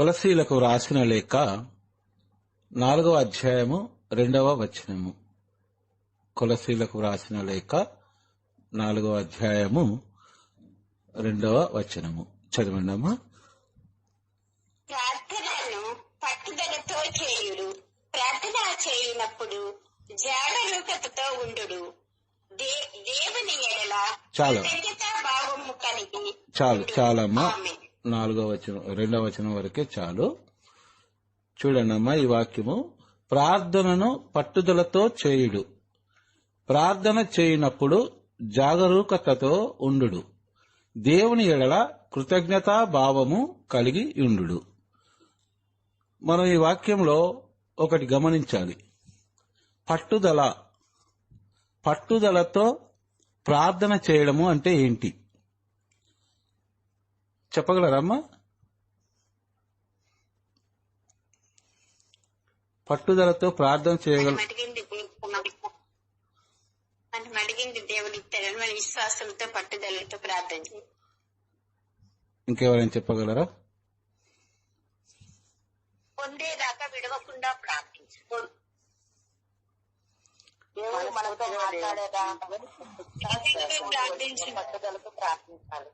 కొలసీలకు రాసిన లేఖ 4వ అధ్యాయము 2వ వచనము. కొలసీలకు రాసిన లేఖ 4వ అధ్యాయము 2వ వచనము చదవండమ్మా. ప్రార్థనను పట్టుదలతో చేయుడు, ప్రార్థన చేయునప్పుడు జాగరూకతతో ఉండుడు, దేవుని ఎడల భావము కలిగి. చాలమ్మా. 4వ వచనం 2వ వచనం వరకే చాలు. చూడండమ్మా, ఈ వాక్యము ప్రార్థనను పట్టుదలతో చేయుడు, ప్రార్థన చేయునప్పుడు జాగరూకతతో ఉండుడు, దేవుని ఎడల కృతజ్ఞతా భావము కలిగి ఉండుడు. మనం ఈ వాక్యంలో ఒకటి గమనించాలి. పట్టుదలతో ప్రార్థన చేయడము అంటే ఏంటి చెప్పగలరమ్మా? పట్టుదలతో ప్రార్థన చేయగల దేవుని ఇస్తారని మన విశ్వాసంతో పట్టుదలతో ప్రార్థన చేయాలి. ఇంకెవరైనా చెప్పగలరా? పొందేదాకా విడవకుండా ప్రార్థించాలి. దేవుడు మనతో మాట్లాడేదాకా పట్టుదలతో ప్రార్థించాలి.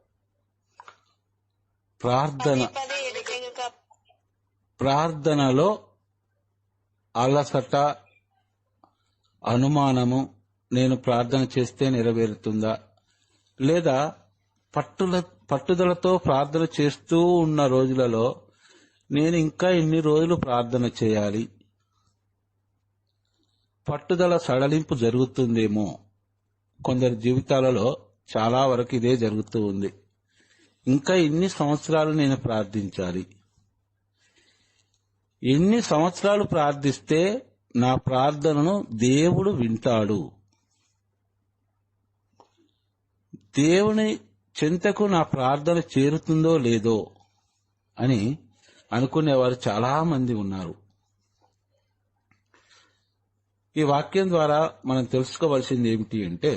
ప్రార్థనలో అలసట, అనుమానము, నేను ప్రార్థన చేస్తే నెరవేరుతుందా, లేదా పట్టుదలతో ప్రార్థన చేస్తూ ఉన్న రోజులలో నేను ఇంకా ఎన్ని రోజులు ప్రార్థన చేయాలి, పట్టుదల సడలింపు జరుగుతుందేమో. కొందరి జీవితాలలో చాలా వరకు ఇదే జరుగుతూ ఉంది. ఇంకా ఎన్ని సంవత్సరాలు నేను ప్రార్థించాలి, ఎన్ని సంవత్సరాలు ప్రార్థిస్తే నా ప్రార్థనను దేవుడు వింటాడు, దేవుని చెంతకు నా ప్రార్థన చేరుతుందో లేదో అని అనుకునేవారు చాలా మంది ఉన్నారు. ఈ వాక్యం ద్వారా మనం తెలుసుకోవాల్సింది ఏమిటి అంటే,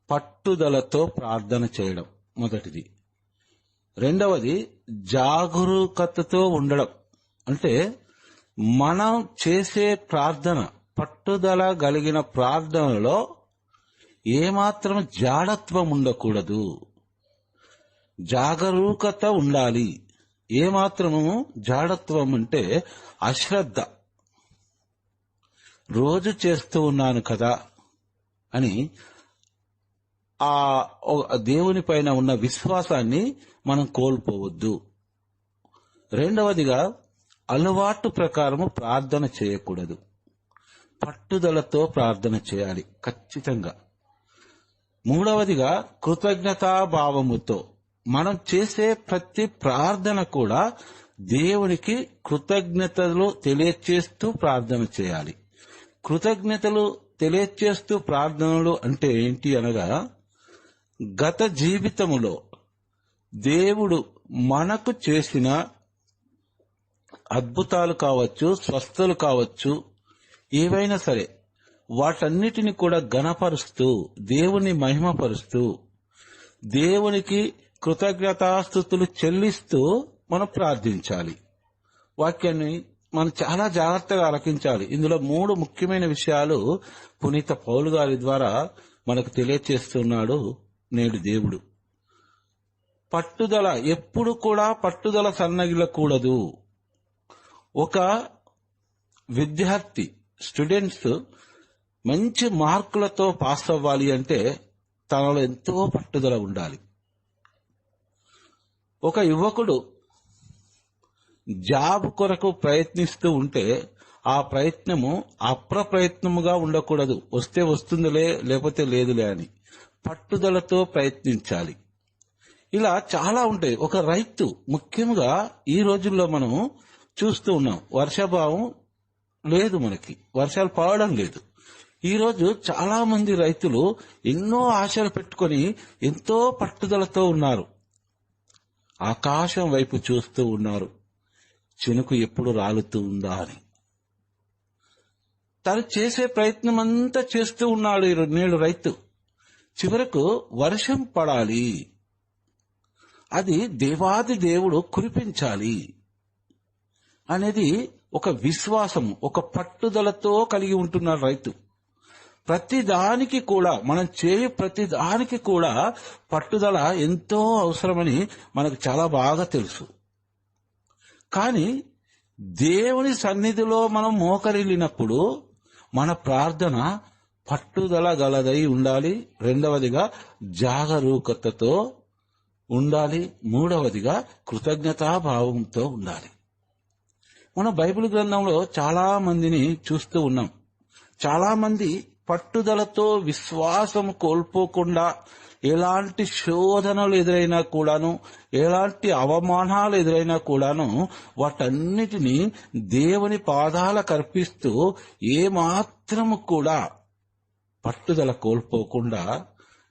పట్టుదలతో ప్రార్థన చేయడం మొదటిది. రెండవది జాగరూకతతో ఉండడం. అంటే మనం చేసే ప్రార్థన, పట్టుదల కలిగిన ప్రార్థనలో ఏమాత్రం జాడత్వం ఉండకూడదు, జాగరూకత ఉండాలి. ఏమాత్రము జాడత్వం అంటే అశ్రద్ధ, రోజు చేస్తూ ఉన్నాను కదా అని ఆ దేవుని పైన ఉన్న విశ్వాసాన్ని మనం కోల్పోవద్దు. రెండవదిగా అలవాటు ప్రకారము ప్రార్థన చేయకూడదు, పట్టుదలతో ప్రార్థన చేయాలి ఖచ్చితంగా. మూడవదిగా కృతజ్ఞతాభావముతో మనం చేసే ప్రతి ప్రార్థన కూడా దేవునికి కృతజ్ఞతలు తెలియచేస్తూ ప్రార్థన చేయాలి. కృతజ్ఞతలు తెలియచేస్తూ ప్రార్థనలు అంటే ఏంటి అనగా, గత జీవితములో దేవుడు మనకు చేసిన అద్భుతాలు కావచ్చు, స్వస్థలు కావచ్చు, ఏవైనా సరే వాటన్నిటిని కూడా ఘనపరుస్తూ, దేవుని మహిమపరుస్తూ, దేవునికి కృతజ్ఞతాస్తుతులు చెల్లిస్తూ మనం ప్రార్థించాలి. వాక్యాన్ని మనం చాలా జాగ్రత్తగా ఆలకించాలి. ఇందులో 3 ముఖ్యమైన విషయాలు పునీత పౌలు గారి ద్వారా మనకు తెలియచేస్తున్నాడు నేడు దేవుడు. పట్టుదల, ఎప్పుడు కూడా పట్టుదల సన్నగిలకూడదు. ఒక విద్యార్థి, స్టూడెంట్స్ మంచి మార్కులతో పాస్ అవ్వాలి అంటే తనలో ఎంతో పట్టుదల ఉండాలి. ఒక యువకుడు జాబ్ కొరకు ప్రయత్నిస్తూ ఉంటే ఆ ప్రయత్నము అప్రయత్నముగా ఉండకూడదు. వస్తే వస్తుందిలే, లేకపోతే లేదులే అని పట్టుదలతో ప్రయత్నించాలి. ఇలా చాలా ఉంటాయి. ఒక రైతు, ముఖ్యంగా ఈ రోజుల్లో మనం చూస్తూ ఉన్నాం, వర్షాభావం లేదు, మనకి వర్షాలు పడడం లేదు. ఈ రోజు చాలా మంది రైతులు ఎన్నో ఆశలు పెట్టుకొని ఎంతో పట్టుదలతో ఉన్నారు. ఆకాశం వైపు చూస్తూ ఉన్నారు, చినుకు ఎప్పుడు రాలుతూ ఉందా అని. తను చేసే ప్రయత్నం అంతా చేస్తూ ఉన్నాడు నేడు రైతు. చివరకు వర్షం పడాలి, అది దేవాది దేవుడు కురిపించాలి. అనేది ఒక విశ్వాసము, ఒక పట్టుదలతో కలిగి ఉంటున్నాడు రైతు. ప్రతి దానికి కూడా, మనం చేయు ప్రతి దానికి కూడా పట్టుదల ఎంతో అవసరమని మనకు చాలా బాగా తెలుసు. కానీ దేవుని సన్నిధిలో మనం మోకరిల్లినప్పుడు మన ప్రార్థన పట్టుదల గలదై ఉండాలి. రెండవదిగా జాగరూకతతో ఉండాలి. మూడవదిగా కృతజ్ఞతాభావంతో ఉండాలి. మనం బైబిల్ గ్రంథంలో చాలా మందిని చూస్తూ ఉన్నాం. చాలా మంది పట్టుదలతో, విశ్వాసం కోల్పోకుండా, ఎలాంటి శోధనలు ఎదురైనా కూడాను, ఎలాంటి అవమానాలు ఎదురైనా కూడాను వాటన్నిటినీ దేవుని పాదాలకు అర్పిస్తూ ఏమాత్రము కూడా పట్టుదల కోల్పోకుండా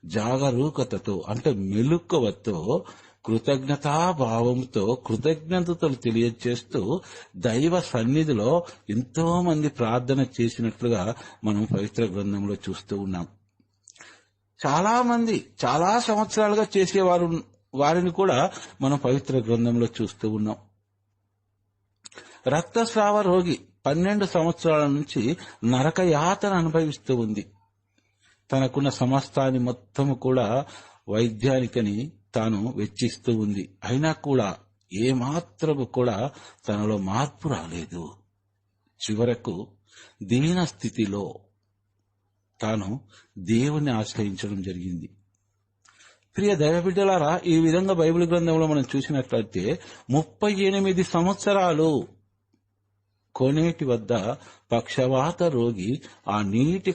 జాగరూకతతో, అంటే మెలకువతో, కృతజ్ఞతాభావంతో, కృతజ్ఞతలు తెలియజేస్తూ దైవ సన్నిధిలో ఎంతో మంది ప్రార్థన చేసినట్లుగా మనం పవిత్ర గ్రంథంలో చూస్తూ ఉన్నాం. చాలా మంది చాలా సంవత్సరాలుగా చేసేవారు వారిని కూడా మనం పవిత్ర గ్రంథంలో చూస్తూ ఉన్నాం. రక్తస్రావ రోగి 12 సంవత్సరాల నుంచి నరక యాతన అనుభవిస్తూ ఉంది. తనకున్న సమస్తాన్ని మొత్తము కూడా వైద్యానికని తాను వెచ్చిస్తూ ఉంది. అయినా కూడా ఏమాత్రము కూడా తనలో మార్పు రాలేదు. చివరకు దీన స్థితిలో తాను దేవుని ఆశ్రయించడం జరిగింది. ప్రియ దైవబిడ్డలారా, ఈ విధంగా బైబిల్ గ్రంథంలో మనం చూసినట్లయితే 38 సంవత్సరాలు కోనేటి వద్ద పక్షవాత రోగి ఆ నీటి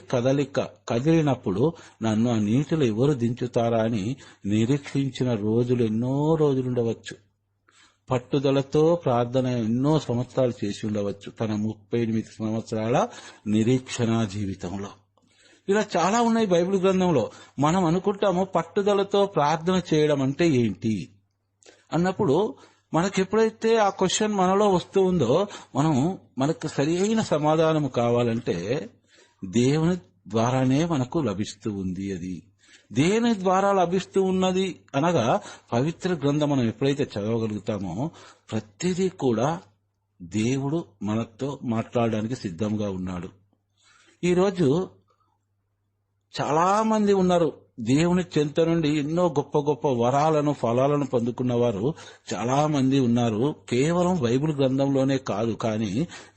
కదిలినప్పుడు నన్ను ఆ నీటిలో ఎవరు దించుతారా అని నిరీక్షించిన రోజులు ఎన్నో రోజులుండవచ్చు. పట్టుదలతో ప్రార్థన ఎన్నో సంవత్సరాలు చేసి ఉండవచ్చు తన 38 సంవత్సరాల నిరీక్షణ జీవితంలో. ఇలా చాలా ఉన్నాయి బైబిల్ గ్రంథంలో. మనం అనుకుంటాము పట్టుదలతో ప్రార్థన చేయడం అంటే ఏంటి అన్నప్పుడు మనకు ఎప్పుడైతే ఆ క్వశ్చన్ మనలో వస్తూ ఉందో మనకు సరి అయిన సమాధానం కావాలంటే దేవుని ద్వారానే మనకు లభిస్తూ ఉంది. అది దేని ద్వారా లభిస్తూ ఉన్నది అనగా పవిత్ర గ్రంథం మనం ఎప్పుడైతే చదవగలుగుతామో ప్రతిదీ కూడా దేవుడు మనతో మాట్లాడడానికి సిద్ధంగా ఉన్నాడు. ఈరోజు చాలా మంది ఉన్నారు. దేవుని చెంత నుండి ఎన్నో గొప్ప గొప్ప వరాలను, ఫలాలను పొందుకున్న వారు చాలా మంది ఉన్నారు. కేవలం బైబిల్ గ్రంథంలోనే కాదు, కానీ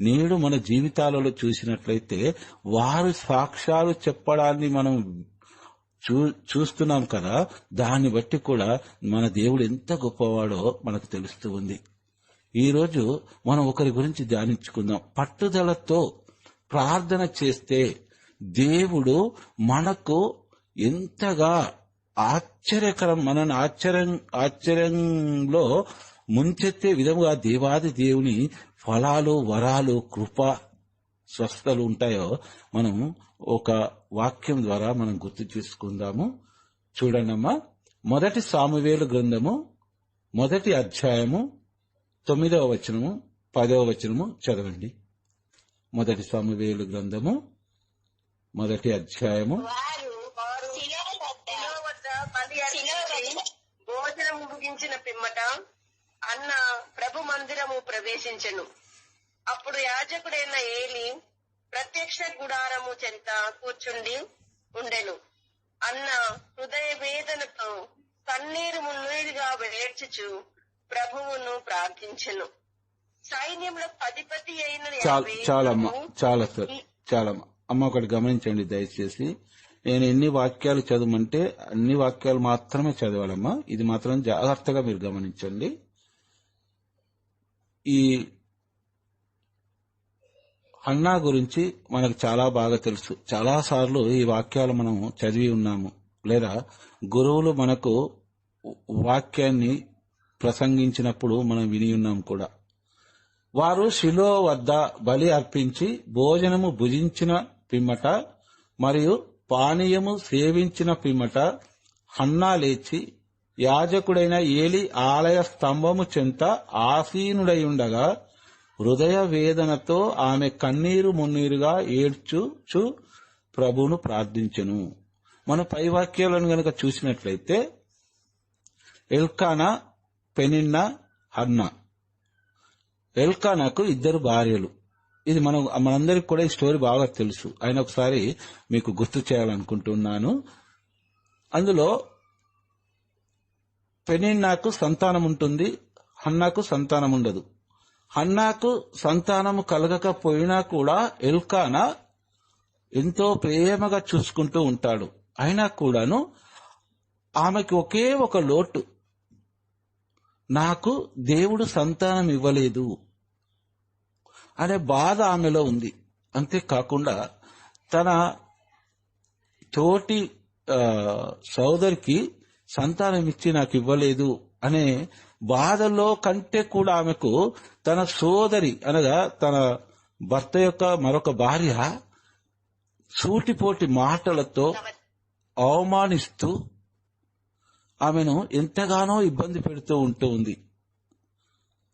నేడు మన జీవితాలలో చూసినట్లయితే వారు సాక్ష్యాలు చెప్పడాన్ని మనం చూస్తున్నాం కదా. దాన్ని బట్టి కూడా మన దేవుడు ఎంత గొప్పవాడో మనకు తెలుస్తూ ఉంది. ఈరోజు మనం ఒకరి గురించి ధ్యానించుకుందాం. పట్టుదలతో ప్రార్థన చేస్తే దేవుడు మనకు ఎంతగా మనని ఆశ్చర్యంలో ముంచెత్తే విధముగా దేవాది దేవుని ఫలాలు, వరాలు, కృప, స్వస్థలు ఉంటాయో మనం ఒక వాక్యం ద్వారా మనం గుర్తు చేసుకుందాము. చూడండమ్మా, 1 సామువేలు గ్రంథము 1వ అధ్యాయము 9వ వచనము 10వ వచనము చదవండి. 1 సామువేలు గ్రంథము 1వ అధ్యాయము. భోజనము ముగించిన పిమ్మట అన్న ప్రభు మందిరము ప్రవేశించెను. అప్పుడు యాజకుడైన ఏలి ప్రత్యక్ష గుడారము చెంత కూర్చుండి ఉండెను. అన్న హృదయ వేదనతో కన్నీరు మున్నీరుగా వేడ్చుచు ప్రభువును ప్రార్థించెను. సైన్యంలో అధిపతి అయిన చాలా అమ్మ ఒకటి గమనించండి దయచేసి. నేను ఎన్ని వాక్యాలు చదవమంటే అన్ని వాక్యాలు మాత్రమే చదవాలమ్మా. ఇది మాత్రం జాగ్రత్తగా మీరు గమనించండి. ఈ హన్నా గురించి మనకు చాలా బాగా తెలుసు. చాలా సార్లు ఈ వాక్యాలు మనం చదివి ఉన్నాము, లేదా గురువులు మనకు వాక్యాన్ని ప్రసంగించినప్పుడు మనం విని ఉన్నాం కూడా. వారు శిలో వద్ద బలి అర్పించి భోజనము భుజించిన పిమ్మట మరియు పానీయము సేవించిన పిమ్మట హన్నా లేచి యాజకుడైన ఏలి ఆలయ స్తంభము చెంత ఆసీనుడై ఉండగా హృదయ వేదనతో ఆమె కన్నీరు మున్నీరుగా ఏడ్చుచు ప్రభువును ప్రార్థించెను. మన పై వాక్యాలను గనక చూసినట్లయితే ఎల్కానా, పెనిన్నా, హన్నా. ఎల్కానాకు 2 భార్యలు. ఇది మనందరికి కూడా ఈ స్టోరీ బాగా తెలుసు. ఆయన ఒకసారి మీకు గుర్తు చేయాలనుకుంటున్నాను. అందులో పెనిన్నాకు సంతానం ఉంటుంది, హన్నాకు సంతానం ఉండదు. హన్నాకు సంతానము కలగకపోయినా కూడా ఎల్కానా ఎంతో ప్రేమగా చూసుకుంటూ ఉంటాడు. అయినా కూడాను ఆమెకి ఒకే ఒక లోటు, నాకు దేవుడు సంతానం ఇవ్వలేదు అనే బాధ ఆమెలో ఉంది. అంతేకాకుండా తన తోటి సోదరికి సంతానం ఇచ్చి నాకు ఇవ్వలేదు అనే బాధలో కంటే కూడా ఆమెకు తన సోదరి అనగా తన భర్త యొక్క మరొక భార్య సూటిపోటి మాటలతో అవమానిస్తూ ఆమెను ఎంతగానో ఇబ్బంది పెడుతూ ఉంటుంది.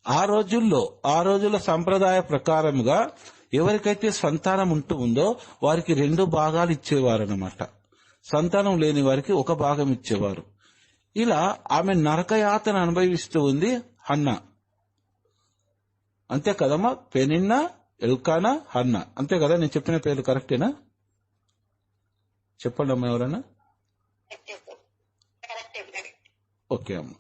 ఆ రోజుల సంప్రదాయ ప్రకారముగా ఎవరికైతే సంతానం ఉందో వారికి 2 భాగాలు ఇచ్చేవారన్నమాట. సంతానం లేని వారికి 1 భాగం ఇచ్చేవారు. ఇలా ఆమె నరకయాతన అనుభవిస్తూ ఉంది హన్నా. అంతే కదమ్మా? పెనిన్నా, ఎల్కానా, హన్నా, అంతే కదా? నేను చెప్పిన పేర్లు కరెక్టేనా? చెప్పండి అమ్మా ఎవరన్నా. ఓకే అమ్మా.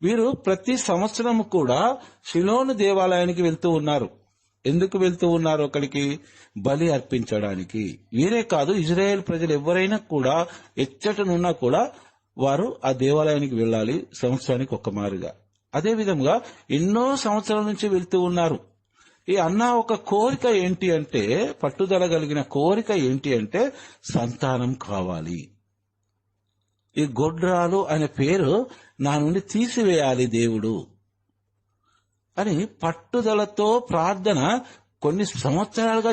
వీరు ప్రతి సంవత్సరం కూడా షిలోను దేవాలయానికి వెళ్తూ ఉన్నారు. ఎందుకు వెళ్తూ ఉన్నారు? అక్కడికి బలి అర్పించడానికి. వీరే కాదు, ఇజ్రాయేల్ ప్రజలు ఎవరైనా కూడా ఎచ్చటనున్నా కూడా వారు ఆ దేవాలయానికి వెళ్ళాలి సంవత్సరానికి 1 మారుగా. అదే విధంగా ఎన్నో సంవత్సరాల నుంచి వెళ్తూ ఉన్నారు. ఈ అన్న ఒక కోరిక ఏంటి అంటే, పట్టుదల కలిగిన కోరిక ఏంటి అంటే సంతానం కావాలి. ఈ గొడ్రాలు అనే పేరు నా నుండి తీసివేయాలి దేవుడు అని పట్టుదలతో ప్రార్థన కొన్ని సంవత్సరాలుగా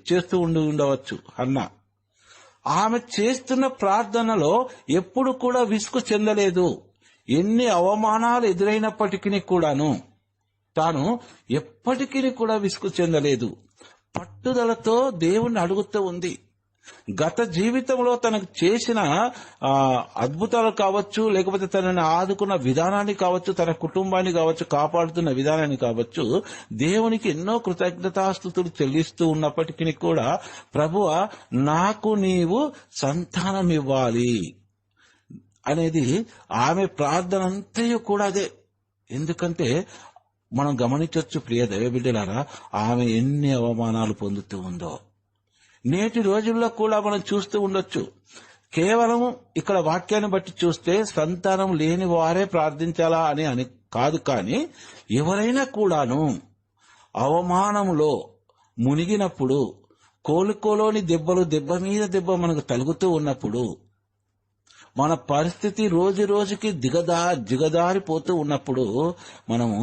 చేస్తూ ఉండవచ్చు అన్న. ఆమె చేస్తున్న ప్రార్థనలో ఎప్పుడు కూడా విసుగు చెందలేదు. ఎన్ని అవమానాలు ఎదురైనప్పటికీ కూడాను తాను ఎప్పటికీ కూడా విసుగు చెందలేదు. పట్టుదలతో దేవుణ్ణి అడుగుతూ ఉంది. గత జీవితంలో తనకు చేసిన అద్భుతాలు కావచ్చు, లేకపోతే తనని ఆదుకున్న విధానాన్ని కావచ్చు, తన కుటుంబాన్ని కావచ్చు, కాపాడుతున్న విధానాన్ని కావచ్చు, దేవునికి ఎన్నో కృతజ్ఞతాస్తుతులు చెల్లిస్తూ ఉన్నప్పటికీ కూడా ప్రభువా నాకు నీవు సంతానం ఇవ్వాలి అనేది ఆమె ప్రార్థన అంతయు కూడా అదే. ఎందుకంటే మనం గమనించవచ్చు ప్రియ దైవబిడ్డలారా, ఆమె ఎన్ని అవమానాలు పొందుతూ ఉందో నేటి రోజుల్లో కూడా మనం చూస్తూ ఉండొచ్చు. కేవలం ఇక్కడ వాక్యాన్ని బట్టి చూస్తే సంతానం లేని వారే ప్రార్థించాలా అని కాదు, కానీ ఎవరైనా కూడాను అవమానంలో మునిగినప్పుడు, కోలుకోలోని దెబ్బ మీద దెబ్బ మనకు తలుగుతూ ఉన్నప్పుడు, మన పరిస్థితి రోజు రోజుకి దిగజారిపోతూ ఉన్నప్పుడు మనము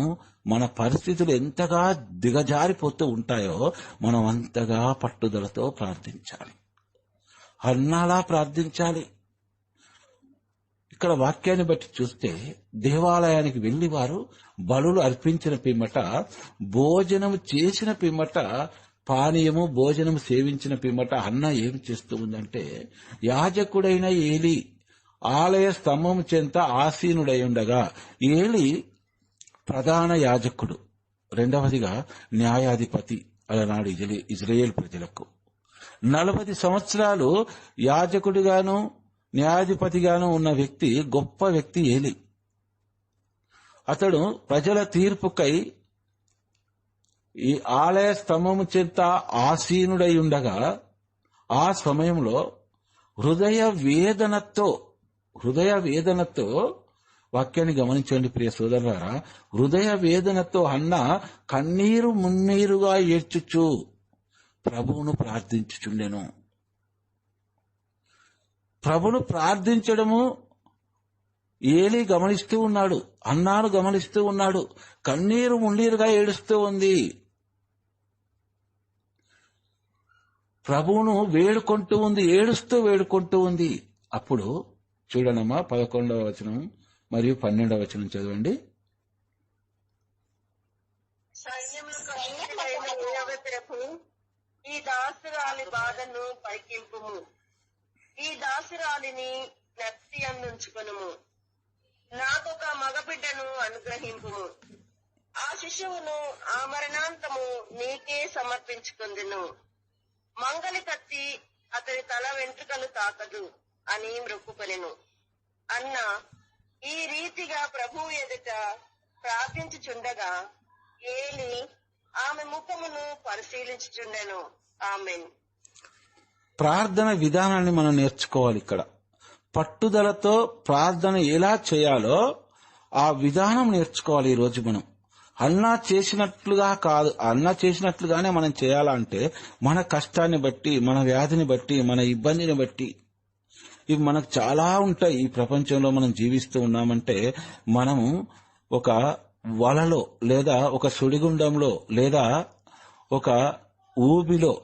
మన పరిస్థితులు ఎంతగా దిగజారిపోతూ ఉంటాయో మనం అంతగా పట్టుదలతో ప్రార్థించాలి. హన్నాలా ప్రార్థించాలి. ఇక్కడ వాక్యాన్ని బట్టి చూస్తే దేవాలయానికి వెళ్లి వారు బలులు అర్పించిన పిమ్మట, భోజనం చేసిన పిమ్మట, పానీయము భోజనం సేవించిన పిమ్మట హన్నా ఏమి చేస్తూ ఉందంటే, యాజకుడైన ఏలీ ఆలయ స్తంభం చెంత ఆసీనుడై ఉండగా, ఏలీ ప్రధాన యాజకుడు, రెండవదిగా న్యాయాధిపతి అలనాడు ఇజ్రాయేల్ ప్రజలకు. 40 సంవత్సరాలు యాజకుడిగాను న్యాయాధిపతిగాను ఉన్న వ్యక్తి, గొప్ప వ్యక్తి ఏలీ. అతడు ప్రజల తీర్పుకై ఈ ఆలయ స్తంభము చెంత ఆసీనుడై ఉండగా, ఆ సమయంలో హృదయ వేదనతో వాక్యాన్ని గమనించండి ప్రియ సోదరులారా, హృదయ వేదనతో హన్నా కన్నీరు మున్నీరుగా ఏడ్చుచు ప్రభువును ప్రార్థించుచుండెను. ప్రభును ప్రార్థించడము ఏలీ గమనిస్తూ ఉన్నాడు, హన్నాను గమనిస్తూ ఉన్నాడు. కన్నీరు మున్నీరుగా ఏడుస్తూ ఉంది. ప్రభువును వేడుకుంటూ ఉంది, వేడుకుంటూ ఉంది. అప్పుడు చూడనమ్మా 11వ వచనం మరియు 12వ వచనం చదవండి. ప్రభు, ఈ దాసురాలి బాధను పరికింపుము, ఈ దాసురాలిని జ్ఞప్తి అందుంచుకొనుము, నాకొక మగబిడ్డను అనుగ్రహింపుము. ఆ శిశువును ఆ మరణాంతము నీకే సమర్పించుకుందును. మంగలి కత్తి అతని తల వెంట్రుకలు తాకదు అని మ్రొక్కుకొనెను. అన్న ఈ రీతిగా ప్రభువు ఎదుట ప్రార్థించుచుండగా ఏలి ఆమె ముఖమును పరిశీలించుచుండెను. ఆమెన్. ప్రార్థన విధానాన్ని మనం నేర్చుకోవాలి. ఇక్కడ పట్టుదలతో ప్రార్థన ఎలా చేయాలో ఆ విధానం నేర్చుకోవాలి. ఈ రోజు మనం అన్నా చేసినట్లుగా కాదు, అన్నా చేసినట్లుగానే మనం చేయాలంటే మన కష్టాన్ని బట్టి, మన వ్యాధిని బట్టి, మన ఇబ్బందిని బట్టి, ఇవి మనకు చాలా ఉంటాయి. ఈ ప్రపంచంలో మనం జీవిస్తూ ఉన్నామంటే మనము ఒక వలలో లేదా ఒక సుడిగుండంలో లేదా ఒక ఊబిలో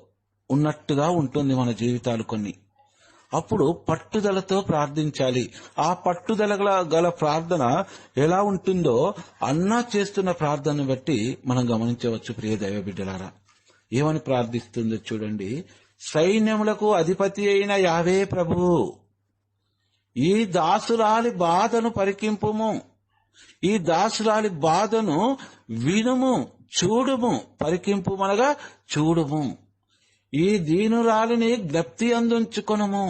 ఉన్నట్టుగా ఉంటుంది మన జీవితాలు కొన్ని. అప్పుడు పట్టుదలతో ప్రార్థించాలి. ఆ పట్టుదల గల ప్రార్థన ఎలా ఉంటుందో అన్నా చేస్తున్న ప్రార్థనను బట్టి మనం గమనించవచ్చు. ప్రియ దైవ బిడ్డలారా, ఏమని ప్రార్థిస్తుందో చూడండి. సైన్యములకు అధిపతి అయిన యావే ప్రభువు, ఈ దాసురాలి బాధను పరికింపుము, ఈ దాసురాలి బాధను వినుము, చూడుము. పరికింపుమనగా చూడుము. ఈ దీనురాలిని జ్ఞప్తి అందుంచుకొనుము.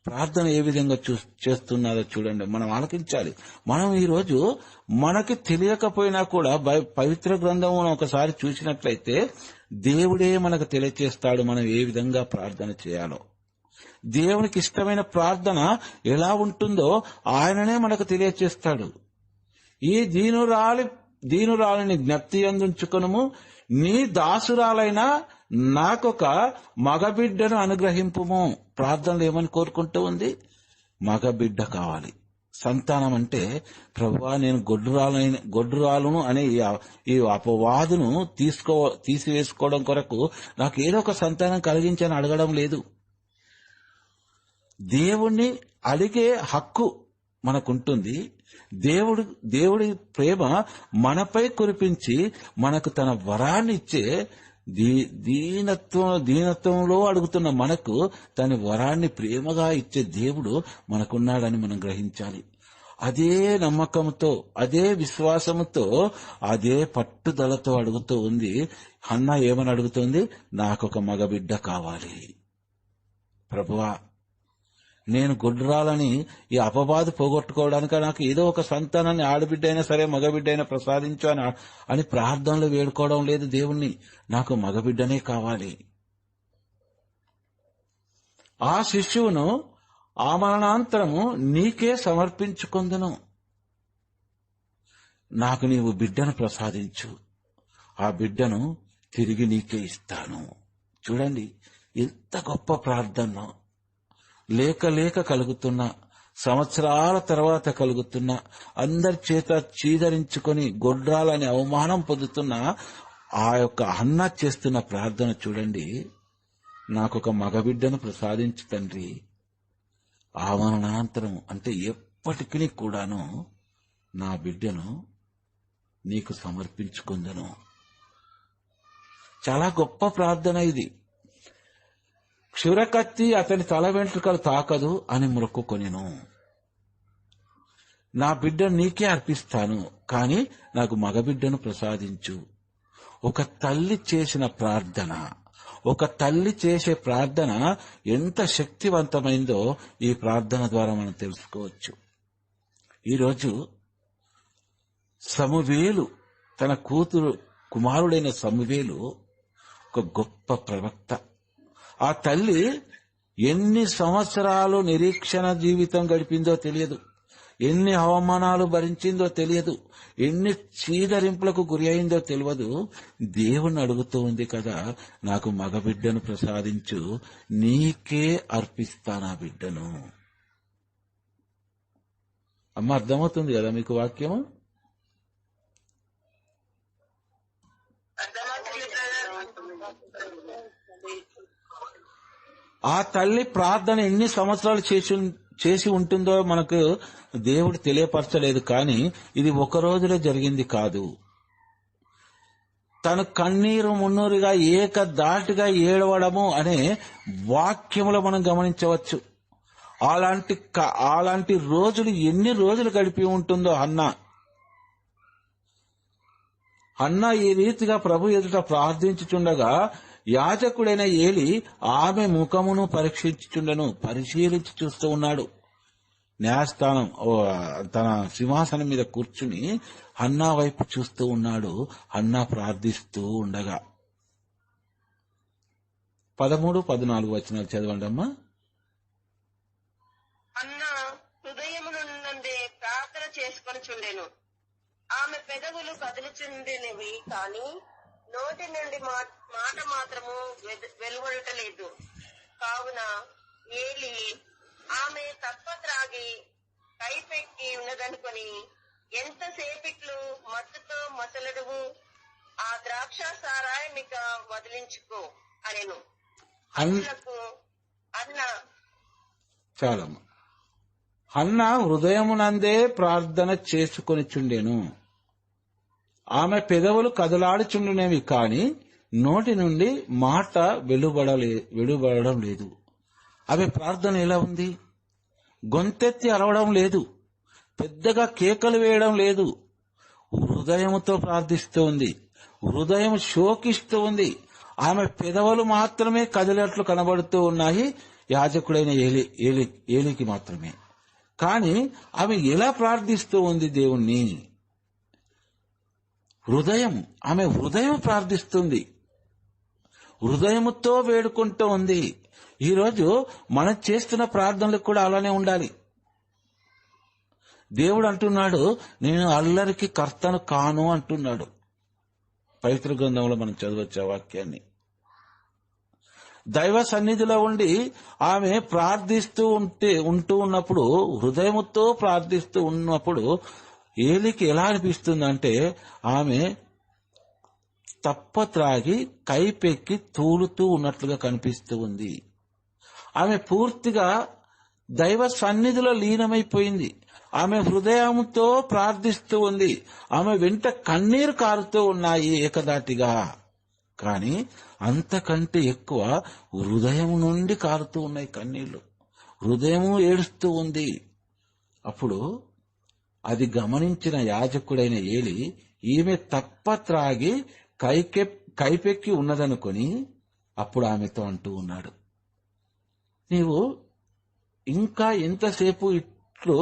ప్రార్థన ఏ విధంగా చేస్తున్నారో చూడండి, మనం ఆలకించాలి. మనం ఈరోజు మనకి తెలియకపోయినా కూడా పవిత్ర గ్రంథమును ఒకసారి చూసినట్లయితే దేవుడే మనకు తెలియచేస్తాడు మనం ఏ విధంగా ప్రార్థన చేయాలో. దేవునికి ఇష్టమైన ప్రార్థన ఎలా ఉంటుందో ఆయననే మనకు తెలియచేస్తాడు. ఈ దీనురాలిని జ్ఞప్తి అందుంచుకొనుము, నీ దాసురాలైన నాకొక మగబిడ్డను అనుగ్రహింపుము. ప్రార్థనలు ఏమని కోరుకుంటూ ఉంది? మగబిడ్డ కావాలి. సంతానం అంటే ప్రభువా నేను గొడ్డురాలును అనే ఈ అపవాదును తీసివేసుకోవడం కొరకు నాకు ఏదో ఒక సంతానం కలిగించని అడగడం లేదు. దేవుణ్ణి అడిగే హక్కు మనకుంటుంది. దేవుడి ప్రేమ మనపై కురిపించి మనకు తన వరాన్ని ఇచ్చే దీనత్వంలో అడుగుతున్న మనకు తన వరాన్ని ప్రేమగా ఇచ్చే దేవుడు మనకున్నాడని మనం గ్రహించాలి. అదే నమ్మకంతో, అదే విశ్వాసముతో, అదే పట్టుదలతో అడుగుతూ ఉంది. హన్నా ఏమని అడుగుతుంది? నాకొక మగబిడ్డ కావాలి ప్రభువా, నేను గొడ్రాలని ఈ అపవాదు పోగొట్టుకోవడానికి నాకు ఏదో ఒక సంతానాన్ని, ఆడబిడ్డ అయినా సరే మగబిడ్డ అయినా ప్రసాదించు అని ప్రార్థనలు వేడుకోవడం లేదు దేవుణ్ణి. నాకు మగబిడ్డనే కావాలి. ఆ శిశువును ఆ మరణాంతరము నీకే సమర్పించుకొందును. నాకు నీవు బిడ్డను ప్రసాదించు, ఆ బిడ్డను తిరిగి నీకే ఇస్తాను. చూడండి ఎంత గొప్ప ప్రార్థన. లేక కలుగుతున్న, సంవత్సరాల తర్వాత కలుగుతున్న, అందరి చేత చీదరించుకొని గొడ్రాలని అవమానం పొందుతున్న ఆ యొక్క హన్నా చేస్తున్న ప్రార్థన చూడండి. నాకొక మగబిడ్డను ప్రసాదించు తండ్రి, ఆమరణాంతరం అంటే ఎప్పటికీ కూడాను నా బిడ్డను నీకు సమర్పించుకుందును. చాలా గొప్ప ప్రార్థన ఇది. క్షురకత్తి అతని తల వెంట్రుకలు తాకదు అని మొక్కుకొనెను. నా బిడ్డను నీకే అర్పిస్తాను, కానీ నాకు మగబిడ్డను ప్రసాదించు. ఒక తల్లి చేసిన ప్రార్థన, ఒక తల్లి చేసే ప్రార్థన ఎంత శక్తివంతమైందో ఈ ప్రార్థన ద్వారా మనం తెలుసుకోవచ్చు. ఈరోజు సమూవేలు తన కుమారుడైన సమూవేలు ఒక గొప్ప ప్రవక్త. ఆ తల్లి ఎన్ని సంవత్సరాలు నిరీక్షణ జీవితం గడిపిందో తెలియదు, ఎన్ని అవమానాలు భరించిందో తెలియదు, ఎన్ని చీదరింపులకు గురి అయిందో తెలియదు. దేవుణ్ణి అడుగుతూ ఉంది కదా, నాకు మగబిడ్డను ప్రసాదించు, నీకే అర్పిస్తానా బిడ్డను. అమ్మ, అర్థమవుతుంది కదా మీకు వాక్యము? ఆ తల్లి ప్రార్థన ఎన్ని సంవత్సరాలు చేసి ఉంటుందో మనకు దేవుడు తెలియపరచలేదు, కానీ ఇది ఒక రోజులో జరిగింది కాదు. తను కన్నీరు మున్నూరుగా ఏకధాటిగా ఏడవడము అనే వాక్యములో మనం గమనించవచ్చు. అలాంటి రోజులు ఎన్ని రోజులు గడిపి ఉంటుందో అన్న. హన్నా ఈ రీతిగా ప్రభు ఎదుట ప్రార్థించుచుండగా యాజకుడైన ఏలి ఆమె ముఖమును పరిశీలించి చూస్తూ ఉన్నాడు. న్యాయస్థానం తన సింహాసనం మీద కూర్చుని హన్నా వైపు చూస్తూ ఉన్నాడు. హన్నా ప్రార్థిస్తూ ఉండగా 13, 14 వచనాలు చదవండి అమ్మా. అన్న హృదయమునుండే ప్రార్థన చేసుకొని చుండెను. ఆమె పెదవులు కదులుచుండెనివి కాని నోటి నుండి మాట మాత్రము వెలువడటలేదు. కావున ఏలి ఆమె తప్ప త్రాగి కైపెక్కి ఉన్నదనుకొని, ఎంతసేపిట్లు మత్తుతో మసలడువు, ఆ ద్రాక్ష సారాయమిక వదిలించుకో అనెను. అన్న చాలమ్మా. హన్నా హృదయమునందే ప్రార్థన చేసుకొని చుండెను. ఆమె పెదవులు కదలాడుచుండునేవి కాని నోటి నుండి మాట వెలువడడం లేదు. ఆమె ప్రార్థన ఎలా ఉంది? గొంతెత్తి అరవడం లేదు, పెద్దగా కేకలు వేయడం లేదు. హృదయముతో ప్రార్థిస్తూ ఉంది. హృదయం శోకిస్తూ ఉంది. ఆమె పెదవులు మాత్రమే కదిలేట్లు కనబడుతూ ఉన్నాయి యాజకుడైన ఏలికి మాత్రమే. కానీ ఆమె ఎలా ప్రార్థిస్తూ ఉంది దేవుణ్ణి? ఆమె హృదయం ప్రార్థిస్తుంది, హృదయముతో వేడుకుంటూ ఉంది. ఈరోజు మనం చేస్తున్న ప్రార్థనలకు కూడా అలానే ఉండాలి. దేవుడు అంటున్నాడు, నేను అల్లరికి కర్తను కాను అంటున్నాడు. పవిత్ర గ్రంథంలో మనం చదవచ్చు ఆ వాక్యాన్ని. దైవ సన్నిధిలో ఉండి ఆమె ప్రార్థిస్తూ ఉన్నప్పుడు, హృదయముతో ప్రార్థిస్తూ ఉన్నప్పుడు ఏలికి ఎలా అనిపిస్తుందంటే ఆమె తప్పత్రాగి కైపెక్కి తూలుతూ ఉన్నట్లుగా కనిపిస్తూ ఉంది. ఆమె పూర్తిగా దైవ సన్నిధిలో లీనమైపోయింది. ఆమె హృదయంతో ప్రార్థిస్తూ ఉంది. ఆమె వెంట కన్నీరు కారుతూ ఉన్నాయి ఏకదాటిగా. కానీ అంతకంటే ఎక్కువ హృదయం నుండి కారుతూ ఉన్నాయి కన్నీళ్లు. హృదయము ఏడుస్తూ ఉంది. అప్పుడు అది గమనించిన యాజకుడైన ఏలి ఈమె తప్ప త్రాగి కైపెక్కి ఉన్నదనుకొని అప్పుడు ఆమెతో అంటూ ఉన్నాడు, నీవు ఇంకా ఎంతసేపు ఇట్లు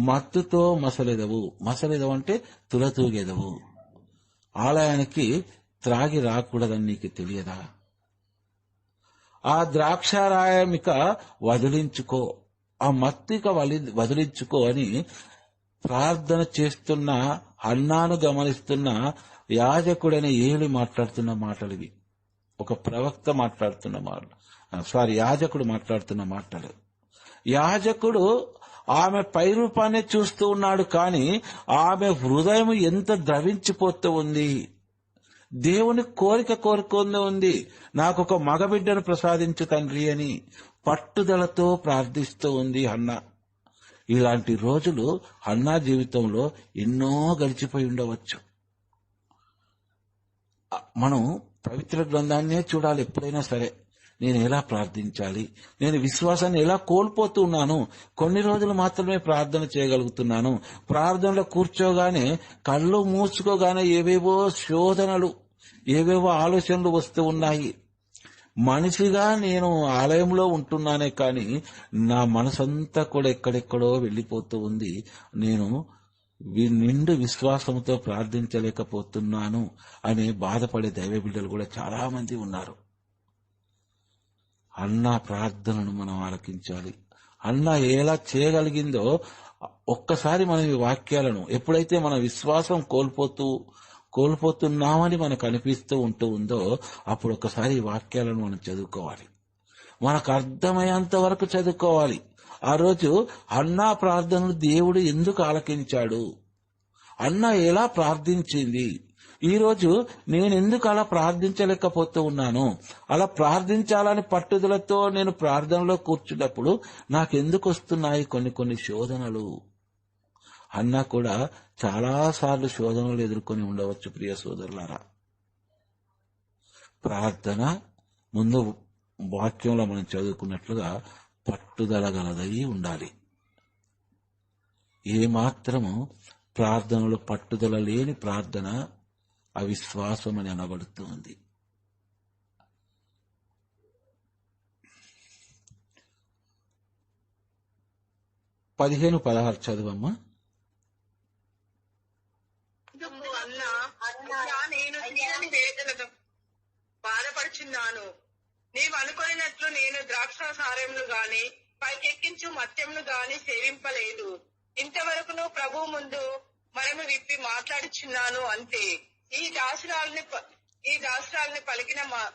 మత్తుతో మసలెదవు అంటే తులతూగెదవు. ఆలయానికి త్రాగి రాకూడదని నీకు తెలియదా? ఆ ద్రాక్షారాయమిక వదిలించుకో, ఆ మత్తిక వదిలించుకో అని ప్రార్థన చేస్తున్న హన్నాను గమనిస్తున్న యాజకుడైన ఏలి మాట్లాడుతున్న మాటలు ఇవి. ఒక ప్రవక్త మాట్లాడుతున్న యాజకుడు మాట్లాడుతున్న మాటలు. యాజకుడు ఆమె పైరూపాన్ని చూస్తూ ఉన్నాడు, కానీ ఆమె హృదయం ఎంత ద్రవించిపోతూ ఉంది. దేవుని కోరుకుంటూ ఉంది, నాకు ఒక మగబిడ్డను ప్రసాదించు తండ్రి అని పట్టుదలతో ప్రార్థిస్తూ ఉంది హన్నా. ఇలాంటి రోజులు హన్నా జీవితంలో ఎన్నో గడిచిపోయి ఉండవచ్చు. మనం పవిత్ర గ్రంథాన్నే చూడాలి ఎప్పుడైనా సరే. నేను ఎలా ప్రార్థించాలి, నేను విశ్వాసాన్ని ఎలా కోల్పోతున్నాను, కొన్ని రోజులు మాత్రమే ప్రార్థన చేయగలుగుతున్నాను, ప్రార్థనలో కూర్చోగానే కళ్ళు మూసుకోగానే ఏవేవో శోధనలు, ఏవేవో ఆలోచనలు వస్తూ ఉన్నాయి. మనిషిగా నేను ఆలయంలో ఉంటున్నానే కానీ నా మనసంతా కూడా ఎక్కడెక్కడో వెళ్లిపోతూ ఉంది. నేను నిండు విశ్వాసంతో ప్రార్థించలేకపోతున్నాను అనే బాధపడే దైవ బిడ్డలు కూడా చాలా మంది ఉన్నారు. అన్నా ప్రార్థనను మనం ఆలకించాలి. అన్నా ఎలా చేయగలిగిందో ఒక్కసారి మనం ఈ వాక్యాలను, ఎప్పుడైతే మన విశ్వాసం కోల్పోతున్నామని మనకు అనిపిస్తూ ఉందో అప్పుడు ఒకసారి ఈ వాక్యాలను మనం చదువుకోవాలి. మనకు అర్థమయ్యేంత వరకు చదువుకోవాలి. ఆ రోజు హన్నా ప్రార్థనలు దేవుడు ఎందుకు ఆలకించాడు, అన్నా ఎలా ప్రార్థించింది, ఈ రోజు నేను ఎందుకు అలా ప్రార్థించలేకపోతూ ఉన్నాను, అలా ప్రార్థించాలని పట్టుదలతో నేను ప్రార్థనలో కూర్చున్నప్పుడు నాకెందుకు వస్తున్నాయి కొన్ని శోధనలు. అన్నా కూడా చాలా సార్లు శోధనలు ఎదుర్కొని ఉండవచ్చు. ప్రియ సోదరులారా, ప్రార్థన ముందు వాక్యంలో మనం చదువుకున్నట్లుగా పట్టుదల గలదై ఉండాలి. ఏమాత్రము ప్రార్థనలో పట్టుదల లేని ప్రార్థన అవిశ్వాసం అని అనబడుతుంది. పదిహేను 16 చదువమ్మా. నేను తీరని వేదనను బాధపడుచున్నాను. నీవు అనుకున్నట్లు నేను ద్రాక్ష సారమును గాని పైకెక్కించు మత్యమును గాని సేవింపలేదు. ఇంతవరకును ప్రభు ముందు మనము విప్పి మాట్లాడుచున్నాను అంతే. ఈ దాసరాల్ని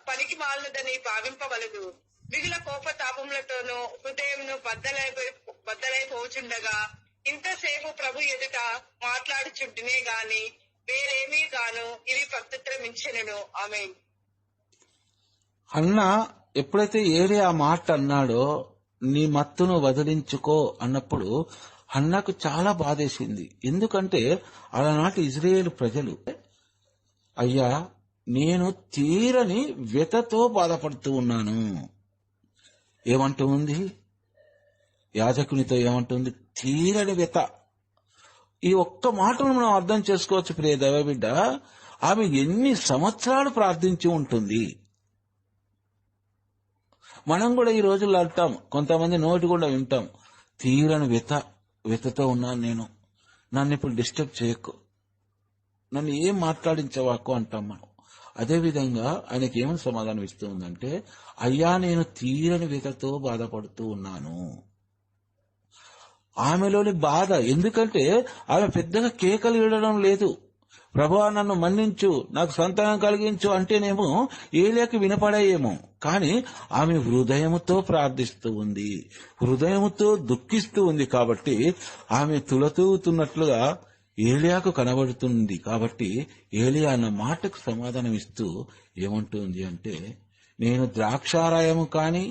పలికి మాలదని భావింపవలదు. మిగిలిన కోపతాపములతోనూ హృదయంను బద్దలైపోచుండగా ఇంతసేపు ప్రభు ఎదుట మాట్లాడుచుంటేనే గాని వేరేమీ గాను ఇవి ప్రత్యుత్తరం ఇచ్చెను. ఆమేన్. అన్న ఎప్పుడైతే ఏలి ఆ మాట అన్నాడో, నీ మత్తును వదిలించుకో అన్నప్పుడు అన్నకు చాలా బాధేసింది. ఎందుకంటే ఆనాటి ఇజ్రాయేలు ప్రజలు, అయ్యా నేను తీరని వ్యతతో బాధపడుతూ ఉన్నాను. ఏమంటూ ఉంది? యాజకునితో ఏమంటుంది? తీరని వ్యత. ఈ ఒక్క మాటను మనం అర్థం చేసుకోవచ్చు ప్రియ దైవబిడ్డ. ఆమె ఎన్ని సంవత్సరాలు ప్రార్థించి ఉంటుంది. మనం కూడా ఈ రోజుల్లో అంటాం, కొంతమంది నోటి కూడా వింటాం, తీరని వ్యతతో ఉన్నాను నేను, నన్ను ఇప్పుడు డిస్టర్బ్ చేయకు, నన్ను ఏం మాట్లాడించవాకు అంటాం మనం. అదేవిధంగా ఆయనకి ఏమని సమాధానం ఇస్తూ ఉందంటే, అయ్యా నేను తీరని వ్యతతో బాధపడుతూ ఉన్నాను. ఆమెలోని బాధ, ఎందుకంటే ఆమె పెద్దగా కేకలు ఇవ్వడం లేదు. ప్రభువా నన్ను మన్నించు, నాకు సంతానం కలిగించు అంటేనేమో ఏలియాకి వినపడాయేమో, కానీ ఆమె హృదయముతో ప్రార్థిస్తూ ఉంది, హృదయముతో దుఃఖిస్తూ ఉంది. కాబట్టి ఆమె తులతూగుతున్నట్లుగా ఏలియాకు కనబడుతుంది. కాబట్టి ఏలియా అన్న మాటకు సమాధానం ఇస్తూ ఏమంటుంది అంటే, నేను ద్రాక్షారాయము కాని